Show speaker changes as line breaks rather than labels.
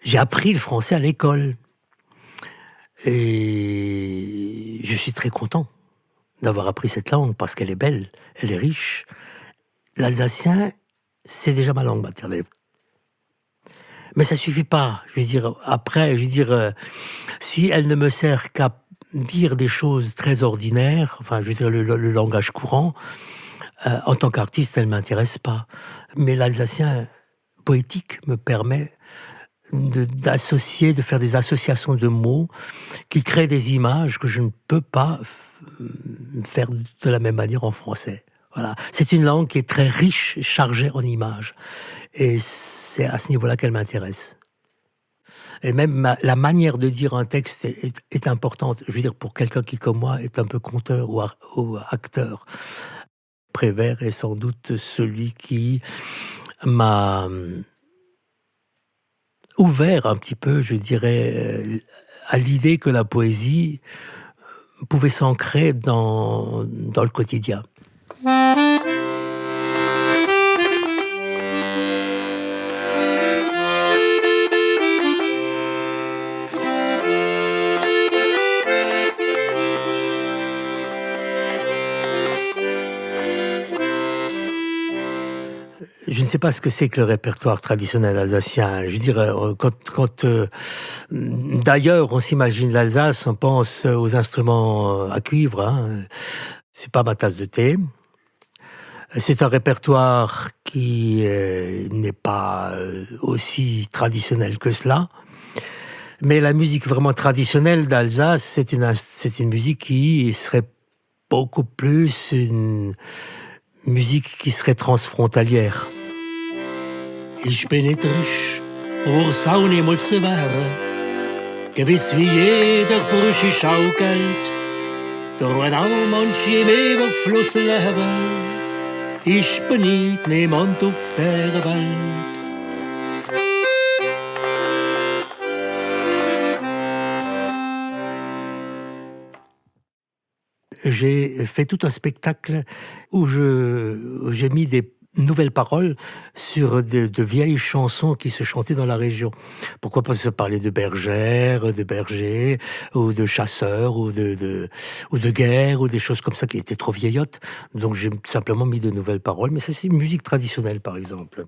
j'ai appris le français à l'école. Et je suis très content d'avoir appris cette langue parce qu'elle est belle, elle est riche. L'alsacien, c'est déjà ma langue maternelle. Mais ça suffit pas. Je veux dire, après, si elle ne me sert qu'à dire des choses très ordinaires, enfin, je veux dire, le langage courant, en tant qu'artiste, elle m'intéresse pas. Mais l'alsacien poétique me permet de faire des associations de mots qui créent des images que je ne peux pas faire de la même manière en français. Voilà. C'est une langue qui est très riche, chargée en images. Et c'est à ce niveau-là qu'elle m'intéresse. Et même la manière de dire un texte est importante. Je veux dire, pour quelqu'un qui, comme moi, est un peu conteur ou acteur. Prévert est sans doute celui qui m'a ouvert un petit peu, je dirais, à l'idée que la poésie pouvait s'ancrer dans le quotidien. Je ne sais pas ce que c'est que le répertoire traditionnel alsacien. Je veux dire, d'ailleurs, on s'imagine l'Alsace, on pense aux instruments à cuivre. Hein. C'est pas ma tasse de thé. C'est un répertoire qui n'est pas aussi traditionnel que cela. Mais la musique vraiment traditionnelle d'Alsace, c'est une musique qui serait beaucoup plus une musique qui serait transfrontalière. Ich bin nicht risch, wo's auch niemals wäre. Gewiss wie jeder Bursche schaukelt, durch ein Aumansch im Überfluss leben. Ich bin nicht niemand auf der Welt. J'ai fait tout un spectacle où j'ai mis des nouvelles paroles sur de vieilles chansons qui se chantaient dans la région. Pourquoi pas se parler de bergères, de bergers, ou de chasseurs, ou de guerre, ou des choses comme ça qui étaient trop vieillottes. Donc j'ai simplement mis de nouvelles paroles, mais ça c'est une musique traditionnelle par exemple.